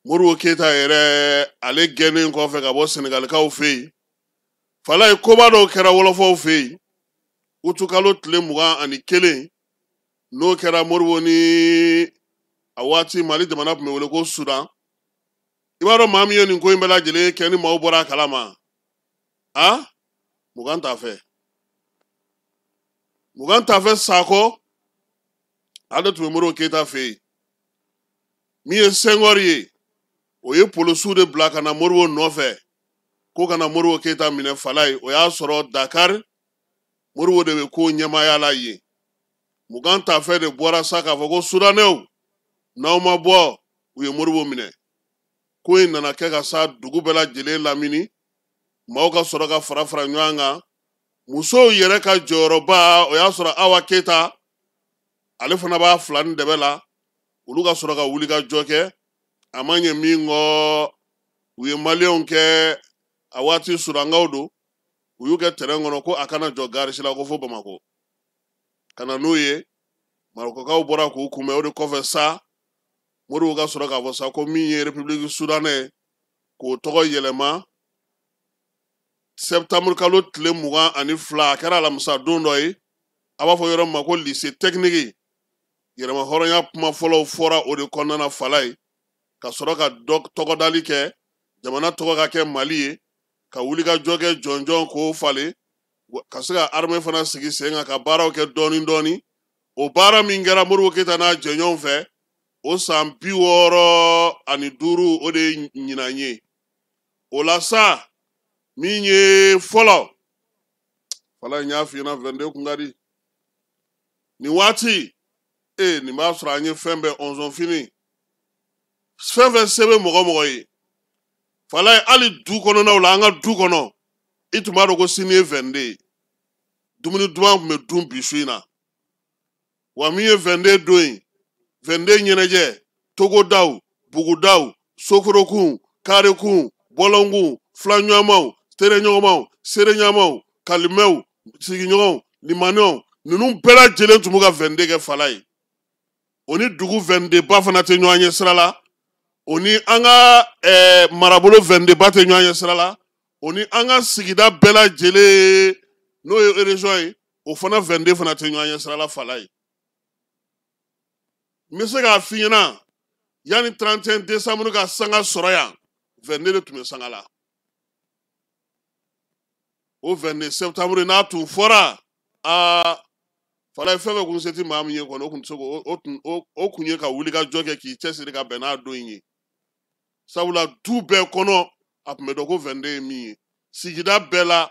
Modibo Keita yɛrɛ ale gɛnnen kɔfɛ ka bɔ Senegalikaw fɛ yen Falaye koba dɔw kɛra wolofaw fɛ yen utukalo tile 21 n'o kɛra Modibo ni a waati Mali jamana tun bɛ wele ko Sudan i b'a dɔn maa min ye nin ko in bɛɛ lajɛlen kɛ ni maaw bɔra a kalama mugan t'a fɛ Sakɔ ale tun bɛ Modibo Keita fɛ yen min ye Senghor ye o ye polisiw de bila ka na Modibo nɔfɛ ko kana Modibo Keita minɛ Falaye o y'a sɔrɔ Dakar Modibo de bɛ ko ɲɛmaaya la yen mugan t'a fɛ de bɔra sa k'a fɔ ko Sudanɛw n'aw ma bɔ u ye Modibo minɛ ko in nana kɛ ka sa dugu bɛɛ lajɛlen lamini maaw ka sɔrɔ ka fara fara ɲɔgɔn kan musow yɛrɛ ka jɔyɔrɔba o y'a sɔrɔ Awa Keita ale fana b'a filani dɛbɛ la olu ka sɔrɔ ka wuli ka jɔ kɛ a ma ɲɛ min kɔ u ye maliyɛnw kɛ a waati Sudankaw don u y'u kɛ terrain kɔnɔ ko a kana jɔ garisi la ko fo Bamako ka na n'u ye Marɔkɔkaw bɔra k'u kunbɛn o de kɔfɛ sa Modibo ka sɔrɔ k'a fɔ sa ko min ye République Soudanais k'o tɔgɔ yɛlɛma septembre kalo tile 22 a kɛra alamisa don dɔ ye a b'a fɔ yɔrɔ min ma ko lycée technique yɛrɛma hɔrɔnya kuma fɔlɔw fɔra o de kɔnɔna na Falaye ka sɔrɔ ka tɔgɔdali kɛ jamana tɔgɔ ka kɛ Mali ye ka wuli ka jɔ kɛ jɔnjɔn k'o falen ka se ka armée fana sigi sen kan ka baaraw kɛ dɔɔni dɔɔni o baara min kɛra Modibo Keita n'a jɛɲɔgɔnw fɛ o san 65 o de ye ɲinan ye o la sa min ye fɔlɔ Falaye y'a f'i ɲɛna 22 kun ka di nin waati nin b'a sɔrɔ an ye fɛn bɛɛ ɔnzɔn fɛn sɛbɛn mɔgɔ mɔgɔ ye Falaye hali du kɔnɔnaw la an ka du kɔnɔ i tun b'a dɔn ko sini ye 22 dumuni duman tun bɛ dun bi su in na wa min ye 22 don ye 22 ɲɛnajɛ togodaw bugudaw soforokun karekun bɔlɔnkun filaɲɔgɔnmaw tereɲɔgɔnmaw sereɲamaw kalimɛw sigiɲɔgɔnw limanɛw ninnu bɛɛ lajɛlen tun b'u ka 22 kɛ Falaye o ni dugu 22 ba fana tɛ ɲɔgɔn ɲɛ sira la o ni an ka marabolo 22 ba tɛ ɲɔgɔn ɲɛ sira la o ni an ka sigida bɛɛ lajɛlen n'o ye région ye o fana 22 fana tɛ ɲɔgɔn ɲɛ sira la Falaye n bɛ se k'a f'i ɲɛna yanni 31 décembre ka sanga sɔrɔ yan 22 de tun bɛ sanga la o 22 septembre n'a tun fɔra Falaye fɛn fɛn kun se ti maa min ye kɔni o tun tɛ se o kun ye ka wuli ka jɔ kɛ k'i cɛsiri ka bɛn n'a don in ye sabula du bɛɛ kɔnɔ a tun bɛ dɔn ko 22 ye min ye sigida bɛɛ la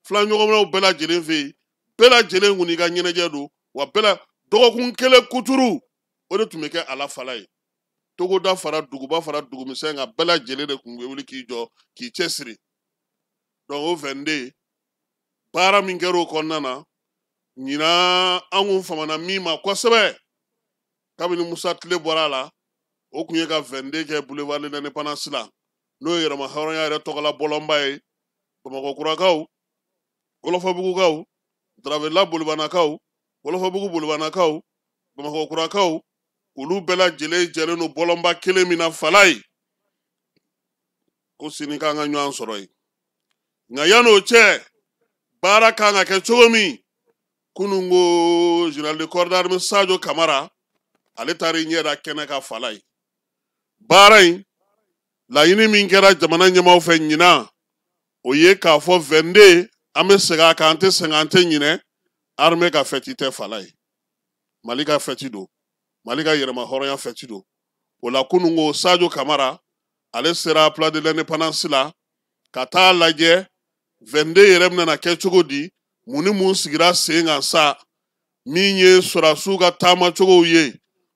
filaɲɔgɔnmaw bɛɛ lajɛlen fɛ yen bɛɛ lajɛlen kun n'i ka ɲɛnajɛ don wa dɔgɔkun kelen kuturu o de tun bɛ kɛ a la Falaye togoda fara duguba fara dugumisɛn kan bɛɛ lajɛlen de tun bɛ wuli k'i jɔ k'i cɛsiri donc o 22 baara min kɛra o kɔnɔna na ɲinan an kun famana min ma kosɛbɛ kabini Musa Tile bɔra a la o kun ye ka 22 kɛ boulevard de l'Indépendance la n'o ye yɛrɛma hɔrɔnya yɛrɛ tɔgɔla bɔlɔnba ye Bamakɔkurakaw Wɔlɔfɔbugukaw Daravela Bolibanakaw Wɔlɔfɔbugu Bolibanakaw Bamakɔkurakaw olu bɛɛ lajɛlen jɛlen don bɔlɔnba kelen min na Falaye ko sini k'an ka ɲɔgɔn sɔrɔ yen nka yan'o cɛ baara kan ka kɛ cogo min kunun ko général de corps d'armée Sadio Kamara ale taara i ɲɛ da kɛnɛ ka Falaye baara in laɲini min kɛra jamana ɲɛmaaw fɛ ɲinan o ye k'a fɔ 22 an bɛ segin a kan an tɛ sɛgɛn an tɛ ɲinɛ armée ka fɛti tɛ Falaye Mali ka fɛti don Mali ka yɛrɛma hɔrɔnya fɛti don o la kunun ko Sadio Kamara ale sera place de l'Indépendance la ka taa lajɛ 22 yɛrɛ bɛna kɛ cogo di mun ni mun sigira sen kan sa min ye sɔrɔdasiw ka taama cogow ye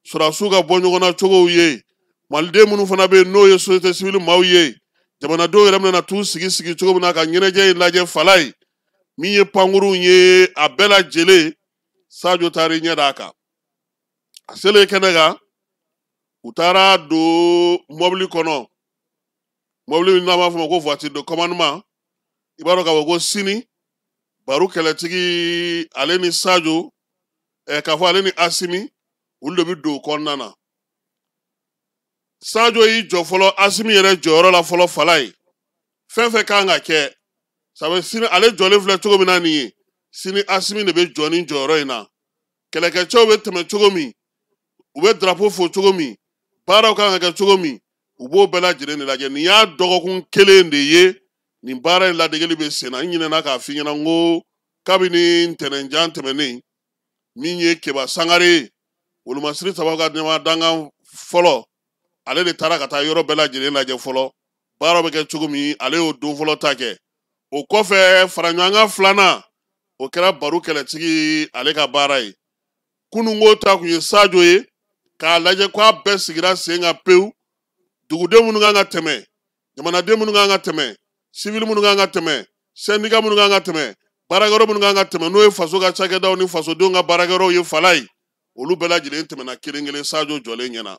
sɔrɔdasiw ka bɔ ɲɔgɔnna cogow ye maliden minnu fana bɛ yen n'o ye société civile maaw ye jamanadenw yɛrɛ bɛna t'u sigi cogo min na ka ɲɛnajɛ in lajɛ Falaye min ye pankuruw ye a bɛɛ lajɛlen Sadio taara i ɲɛ d'a kan a selen kɛnɛ kan u taara don mɔbili kɔnɔ mɔbili min n'an b'a fɔ o ma ko voiture de commandement i b'a dɔn k'a fɔ ko sini baro kɛlɛtigi ale ni Sadio k'a fɔ ale ni Asimi olu de bɛ don o kɔnɔna na Sadio yi jɔ fɔlɔ Asimi yɛrɛ jɔyɔrɔ la fɔlɔ Fala ye fɛn fɛn kan ka kɛ sabu sini ale jɔlen filɛ cogo min na nin ye sini Asimi de bɛ jɔ nin jɔyɔrɔ in na kɛlɛkɛcɛw bɛ tɛmɛ cogo min u bɛ drapeau fo cogo min baaraw kan ka kɛ cogo min u b'o bɛɛ lajɛlen de lajɛ nin y'a dɔgɔkun kelen de ye nin baara in ladegeli bɛ sen na n ɲinɛna k'a f'i ɲɛna n ko kabini ntɛnɛnjan tɛmɛnen min ye Keba Sangare ye Wolomasiri Sabaw ka ɲɛmaa dankan fɔlɔ ale de taara ka taa yɔrɔ bɛɛ lajɛlen lajɛ fɔlɔ baaraw bɛ kɛ cogo min ale y'o don fɔlɔ ta kɛ o kɔfɛ faraɲɔgɔnkan filanan o kɛra baro kɛlɛtigi ale ka baara ye kununko ta kun ye Sadio ye k'a lajɛ k'a bɛɛ sigira sen kan pewu dugudenw minnu kan ka tɛmɛ jamanaden minnu kan ka tɛmɛ civil minnu kan ka tɛmɛ syndicat minnu kan ka tɛmɛ baarakɛyɔrɔ minnu kan ka tɛmɛ n'o ye faso ka cakɛdaw ni fasodenw ka baarakɛyɔrɔw ye Fala ye olu bɛɛ lajɛlen tɛmɛna kelen kelen Sadio jɔlen ɲɛna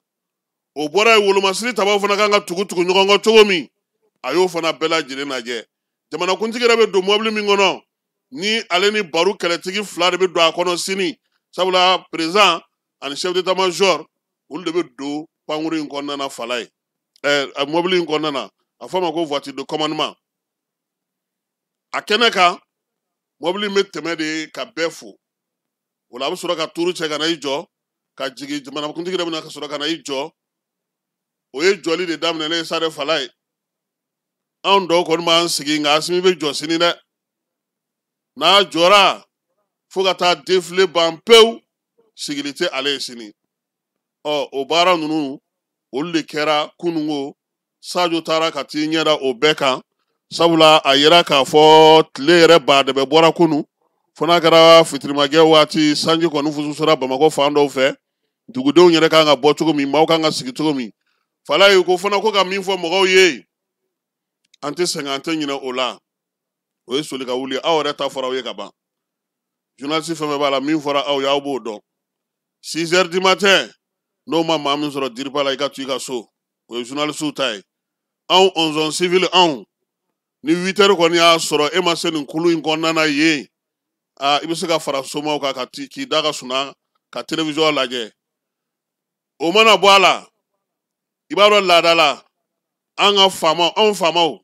o bɔra ye Wolomasiri Tabaw fana kan ka tugu ɲɔgɔn kɔ cogo min a y'o fana bɛɛ lajɛlen lajɛ jamanakuntigi yɛrɛ bɛ don mɔbili min kɔnɔ ni ale ni baro kɛlɛtigi fila de bɛ don a kɔnɔ sini sabula président ani chef d'état-major olu de bɛ don pankuru in kɔnɔna na Fala ye mɔbili in kɔnɔna na a fɔ ma ko voiture de commandement a kɛnɛ kan mɔbili in bɛ tɛmɛ de ka bɛɛ fo o la a bɛ sɔrɔ ka tuuru cɛ ka na i jɔ ka jigin jamanakuntigi yɛrɛ bɛ na ka sɔrɔ ka na i jɔ o ye jɔli de daminɛlen sa de Fala ye anw dɔw kɔni b'an sigi nka Asimi bɛ jɔ sini dɛ n'a jɔra fo ka taa défilé ban pewu sigili tɛ ale ye sini o baara ninnu olu de kɛra kununko Sadio taara ka t'i ɲɛda o bɛɛ kan sabula a yera k'a fɔ tile yɛrɛ baadɛbɛ bɔra kunu fo n'a kɛra fitirimagɛ waati sanji kɔni fususura Bamakɔ fan dɔw fɛ dugudenw yɛrɛ kan ka bɔ cogo min maaw kan ka sigi cogo min Fala ye ko fana ko ka min fɔ mɔgɔw ye an tɛ sɛgɛn an tɛ ɲinɛ o la o ye soli ka wuli aw yɛrɛ ta fɔra aw ye ka ban journaliste fɛn fɛn b'a la min fɔra aw ye aw b'o dɔn 6 heures du matin n'o ma maa min sɔrɔ diriba la i ka to i ka so o ye journaliste ta ye anw 11 civil anw ni 8 heures kɔni y'a sɔrɔ e ma se nin kulu in kɔnɔna na yen i bɛ se ka fara somaw kan k'i da ka sunna ka télévision lajɛ o mana bɔ a la i b'a dɔn laada la an ka faamaw anw faamaw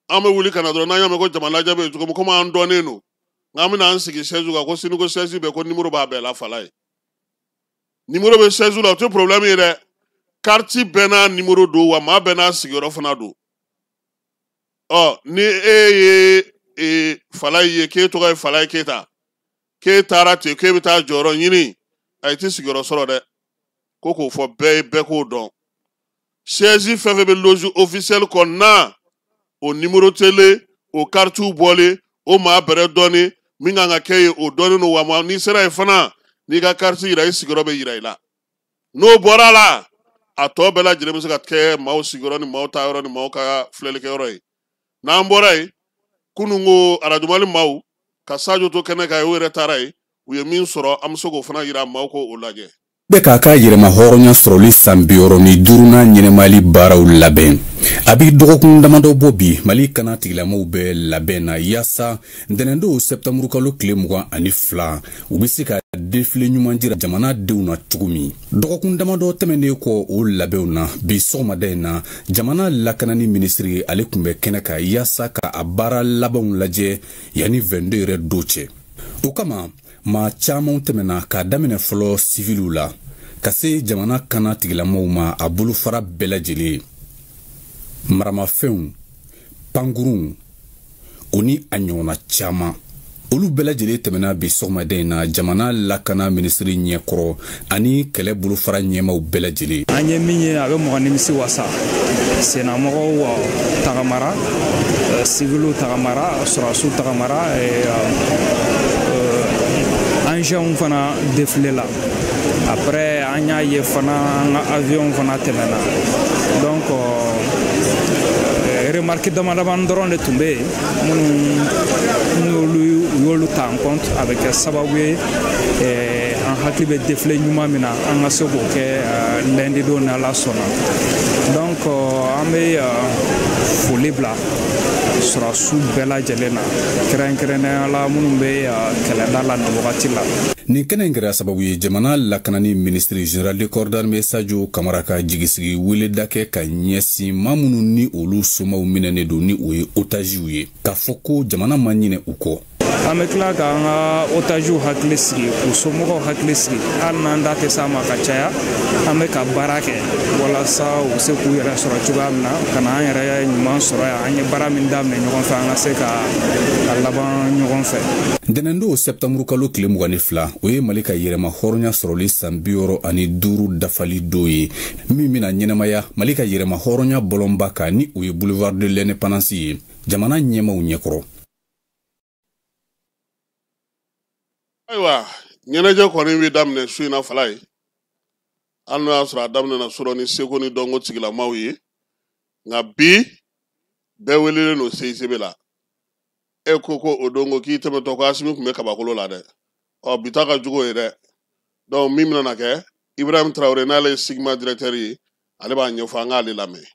an bɛ wuli ka na dɔrɔn n'an y'a mɛn ko jama lajɛ bɛ yen cogo min komi an dɔnnen don nka an bɛna an sigi chaise kan ko sini ko chaise bɛ ko numéro b'a bɛɛ la Fala ye numéro bɛ chaise la o tɛ problème ye dɛ carte bɛɛ n'a numéro don wa maa bɛɛ n'a sigiyɔrɔ fana don ni e ye Fala ye k'e tɔgɔ ye Fala ye Keyita k'e taara ten k'e bɛ taa jɔyɔrɔ ɲini a tɛ sigiyɔrɔ sɔrɔ dɛ ko k'o fɔ bɛɛ ye bɛɛ k'o dɔn chaise fɛn fɛn bɛ loge officielle kɔnɔna o numéro télé o carte bɔlen o maa bɛrɛ dɔnni min kan ka kɛ ye o dɔnnen don wa n'i sera yen fana n'i ka carte yira i sigiyɔrɔ bɛ yira i la n'o bɔra la a tɔ bɛɛ lajɛlen bɛ se ka kɛ maaw sigiyɔrɔ ni maaw ta yɔrɔ ni maaw ka filɛlikɛyɔrɔ ye n'an bɔra yen kununko Radio Mali maaw ka Sadio to kɛnɛ kan o yɛrɛ taara yen u ye min sɔrɔ an bɛ se k'o fana yira maaw ko o lajɛ bɛ k'a ka yɛrɛma hɔrɔnya sɔrɔli san 65 ɲɛnɛmali baaraw labɛn a bɛ dɔgɔkun damadɔ bɔ bi Mali kana tigilamɔgɔw bɛ labɛn na yaasa ntɛnɛndon septembre kalo tile 22 u bɛ se ka défilé ɲuman jira jamana denw na cogo min dɔgɔkun damadɔ tɛmɛnen kɔ o labɛnw na bi sɔgɔmada in na jamana lakanani minisiri ale tun bɛ kɛnɛ kan yaasa ka a baara labanw lajɛ yanni 22 yɛrɛ don cɛ o kama maa caman tɛmɛna k'a daminɛ fɔlɔ civiliw la ka se jamana kana tigilamɔgɔw ma a bolofara bɛɛ lajɛlen maramafɛnw pankurunw o ni a ɲɔgɔnna caman olu bɛɛ lajɛlen tɛmɛna bi sɔgɔmada in na jamana lakana minisiri ɲɛkɔrɔ ani kɛlɛ bolofara ɲɛmaw bɛɛ lajɛlen an ye min ye a bɛ mɔgɔ nimisi wasa sennamɔgɔw tagamara civiliw tagamara sɔrɔdasiw tagamara anjɛnw fana défilé la après an y'a ye fana an ka avion fana tɛmɛna donc remarque damadamani dɔrɔn de tun bɛ yen n'olu y'olu ta en compte a bɛ kɛ sababu ye an hakili bɛ défilé ɲuman min na an ka se k'o kɛ lundi don n'Ala sɔnna donc an bɛ foli bila sɔrɔsiw bɛɛ lajɛlen na kɛrɛnkɛrɛnnenya la minnu bɛ kɛlɛda la nin wagati la. Nin kɛnɛ in kɛra sababu ye jamana lakanani ministre général de corps d'armée Sadio Kamara ka jigisigi weleda kɛ ka ɲɛsin maa minnu ni olu somaw minɛnen don ni o ye otajiw ye k'a fɔ ko jamana ma ɲinɛ u kɔ. An bɛ tila k'an ka otajiw hakili sigi k'u somɔgɔw hakili sigi hali n'an da tɛ s'a ma ka caya an bɛ ka baara kɛ walasa u bɛ se k'u yɛrɛ sɔrɔ cogoya min na ka na an yɛrɛ ɲuman sɔrɔ yan an ye baara min daminɛ ɲɔgɔn fɛ an ka se ka laban ɲɔgɔn fɛ. Ntɛnɛndon septembre kalo tile 22 o ye Mali ka yɛrɛma hɔrɔnya sɔrɔli san 65 dafali don ye min bɛna ɲɛnamaya Mali ka yɛrɛma hɔrɔnya bɔlɔnba kan ni o ye boulevard de l'indépendance ye jamana ɲɛmaw ɲɛkɔrɔ. Ayiwa ɲɛnajɛ kɔni bɛ daminɛ su in na fala ye hali n'o y'a sɔrɔ a daminɛna sɔrɔ ni seko ni dɔnko tigilamaw ye nka bi bɛɛ welelen don CICB la e ko o donko k'i tɛmɛtɔ ko Asimi tun bɛ kabakolo la dɛ bi ta ka jugu ye dɛ donc min bɛna kɛ Ibrahim Traoré n'ale ye Sigma directeur ye ale b'a ɲɛfɔ an k'ale lamɛn.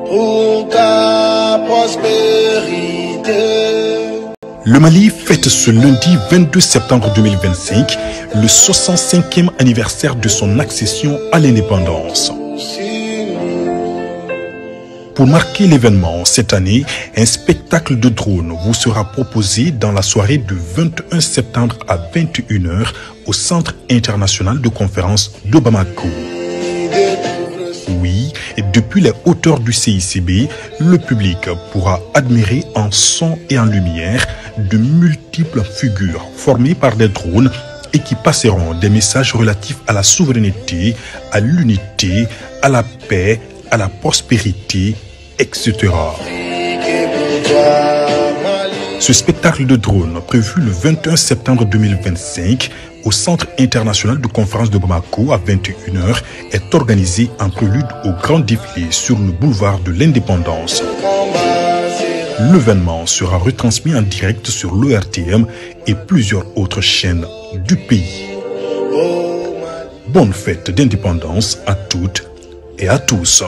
Pour ta prospérité. Le Mali fête ce lundi 22 septembre 2025 le 65e anniversaire de son accession à l'indépendance. Pour marquer l'événement, cette année, un spectacle de drone vous sera proposé dans la soirée du 21 septembre à 21h au Centre international de conférence de Bamako. Oui, depuis les hauteurs du CICB, le public pourra admirer en son et en lumière de multiples figures formées par des drones et qui passeront des messages relatifs à la souveraineté, à l'unité, à la paix, à la prospérité, etc. Ce spectacle de drone, prévu le 21 septembre 2025 au Centre international de conférence de Bamako à 21h, est organisé en prélude au grand défilé sur le boulevard de l'Indépendance. L'événement sera retransmis en direct sur l'ORTM et plusieurs autres chaînes du pays. Bonne fête d'indépendance à toutes et à tous.